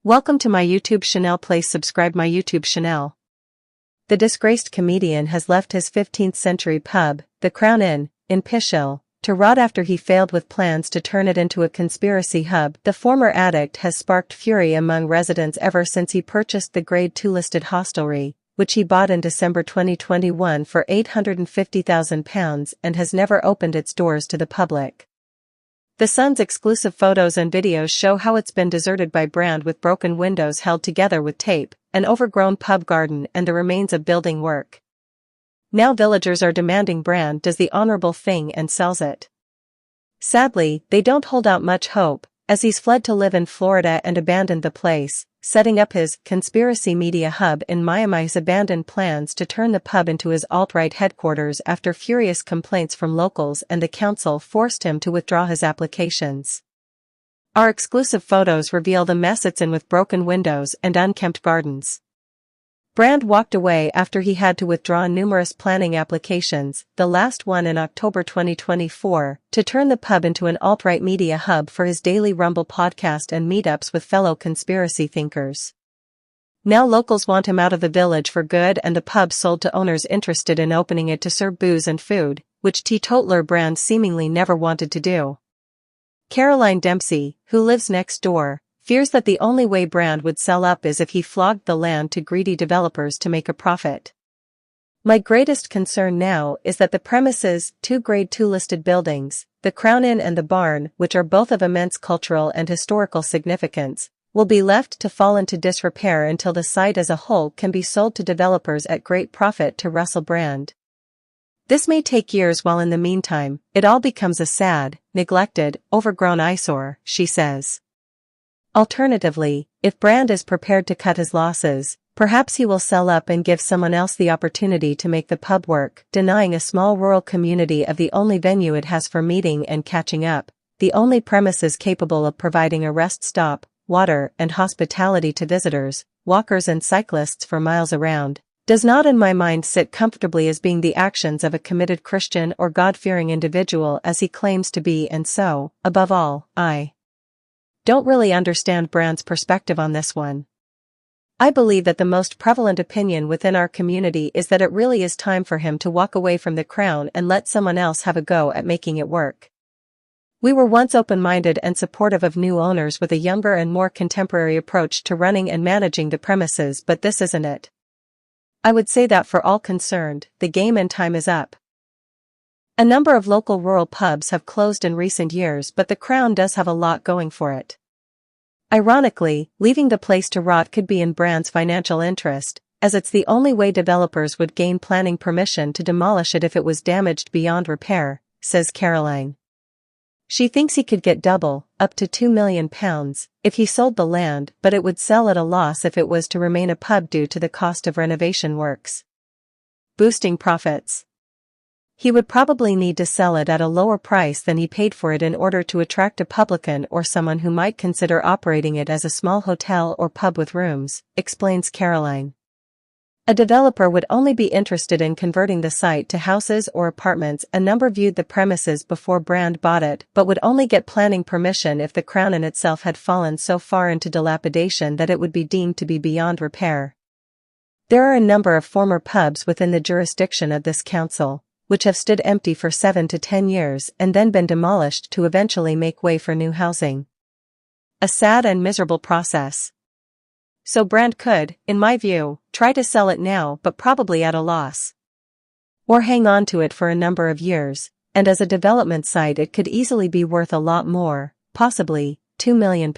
Welcome to my YouTube channel. Please subscribe my YouTube channel. The disgraced comedian has left his 15th century pub, the Crown Inn, in Pishhill, to rot after he failed with plans to turn it into a conspiracy hub. The former addict has sparked fury among residents ever since he purchased the Grade 2 listed hostelry, which he bought in December 2021 for £850,000 and has never opened its doors to the public. The Sun's exclusive photos and videos show how it's been deserted by brand, with broken windows held together with tape, an overgrown pub garden and the remains of building work. Now villagers are demanding brand does the honorable thing and sells it. Sadly, they don't hold out much hope, as he's fled to live in Florida and abandoned the place, setting up his conspiracy media hub in Miami. He's abandoned plans to turn the pub into his alt-right headquarters after furious complaints from locals, and the council forced him to withdraw his applications. Our exclusive photos reveal the mess it's in, with broken windows and unkempt gardens. Brand walked away after he had to withdraw numerous planning applications, the last one in October 2024, to turn the pub into an alt-right media hub for his daily Rumble podcast and meetups with fellow conspiracy thinkers. Now locals want him out of the village for good, and the pub sold to owners interested in opening it to serve booze and food, which teetotaler Brand seemingly never wanted to do. Caroline Dempsey, who lives next door, fears that the only way Brand would sell up is if he flogged the land to greedy developers to make a profit. My greatest concern now is that the premises, 2 Grade 2 listed buildings, the Crown Inn and the barn, which are both of immense cultural and historical significance, will be left to fall into disrepair until the site as a whole can be sold to developers at great profit to Russell Brand. This may take years, while in the meantime, it all becomes a sad, neglected, overgrown eyesore, she says. Alternatively, if Brand is prepared to cut his losses, perhaps he will sell up and give someone else the opportunity to make the pub work, denying a small rural community of the only venue it has for meeting and catching up, the only premises capable of providing a rest stop, water and hospitality to visitors, walkers and cyclists for miles around, does not in my mind sit comfortably as being the actions of a committed Christian or God-fearing individual as he claims to be. And so, above all, I don't really understand Brand's perspective on this one. I believe that the most prevalent opinion within our community is that it really is time for him to walk away from the Crown and let someone else have a go at making it work. We were once open-minded and supportive of new owners with a younger and more contemporary approach to running and managing the premises, but this isn't it. I would say that for all concerned, the game and time is up. A number of local rural pubs have closed in recent years, but the Crown does have a lot going for it. Ironically, leaving the place to rot could be in Brand's financial interest, as it's the only way developers would gain planning permission to demolish it if it was damaged beyond repair, says Caroline. She thinks he could get double, up to £2 million, if he sold the land, but it would sell at a loss if it was to remain a pub due to the cost of renovation works. Boosting profits. He would probably need to sell it at a lower price than he paid for it in order to attract a publican or someone who might consider operating it as a small hotel or pub with rooms, explains Caroline. A developer would only be interested in converting the site to houses or apartments. A number viewed the premises before Brand bought it, but would only get planning permission if the Crown Inn itself had fallen so far into dilapidation that it would be deemed to be beyond repair. There are a number of former pubs within the jurisdiction of this council, which have stood empty for 7 to 10 years and then been demolished to eventually make way for new housing. A sad and miserable process. So Brand could, in my view, try to sell it now, but probably at a loss. Or hang on to it for a number of years, and as a development site it could easily be worth a lot more, possibly £2 million.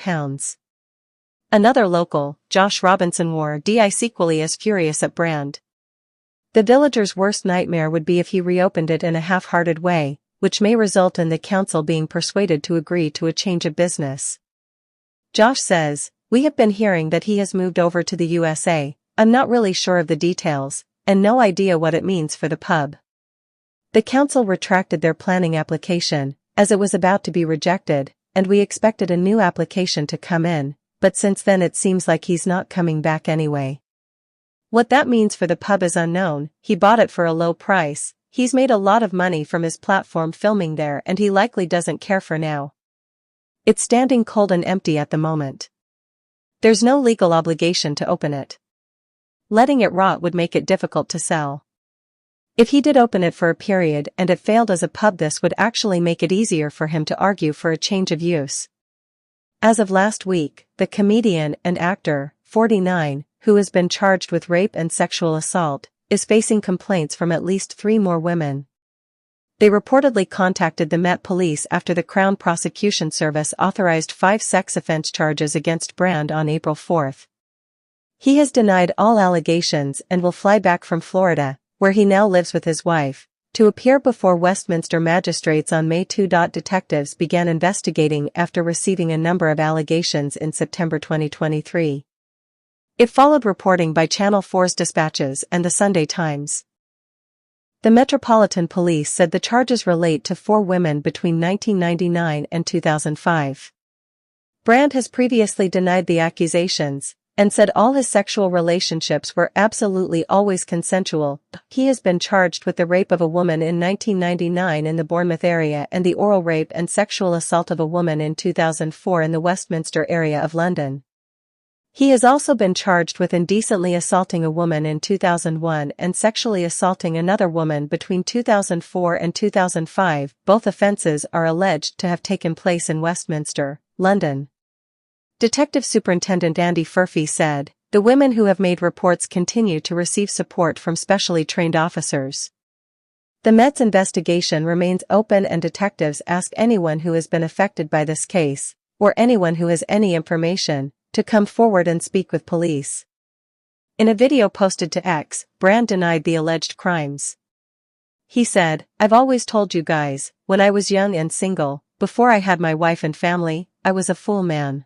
Another local, Josh Robinson, wore dice equally as furious at Brand. The villagers' worst nightmare would be if he reopened it in a half-hearted way, which may result in the council being persuaded to agree to a change of business. Josh says, "We have been hearing that he has moved over to the USA, I'm not really sure of the details, and no idea what it means for the pub." The council retracted their planning application, as it was about to be rejected, and we expected a new application to come in, but since then it seems like he's not coming back anyway. What that means for the pub is unknown. He bought it for a low price, he's made a lot of money from his platform filming there, and he likely doesn't care for now. It's standing cold and empty at the moment. There's no legal obligation to open it. Letting it rot would make it difficult to sell. If he did open it for a period and it failed as a pub, this would actually make it easier for him to argue for a change of use. As of last week, the comedian and actor, 49, who has been charged with rape and sexual assault, is facing complaints from at least 3 more women. They reportedly contacted the Met Police after the Crown Prosecution Service authorized 5 sex offense charges against Brand on April 4. He has denied all allegations and will fly back from Florida, where he now lives with his wife, to appear before Westminster magistrates on May 2. Detectives began investigating after receiving a number of allegations in September 2023. It followed reporting by Channel 4's Dispatches and the Sunday Times. The Metropolitan Police said the charges relate to 4 women between 1999 and 2005. Brand has previously denied the accusations, and said all his sexual relationships were absolutely always consensual. He has been charged with the rape of a woman in 1999 in the Bournemouth area and the oral rape and sexual assault of a woman in 2004 in the Westminster area of London. He has also been charged with indecently assaulting a woman in 2001 and sexually assaulting another woman between 2004 and 2005. Both offences are alleged to have taken place in Westminster, London. Detective Superintendent Andy Furphy said, "The women who have made reports continue to receive support from specially trained officers. The Met's investigation remains open and detectives ask anyone who has been affected by this case, or anyone who has any information, to come forward and speak with police." In a video posted to X, Brand denied the alleged crimes. He said, "I've always told you guys, when I was young and single, before I had my wife and family, I was a fool man.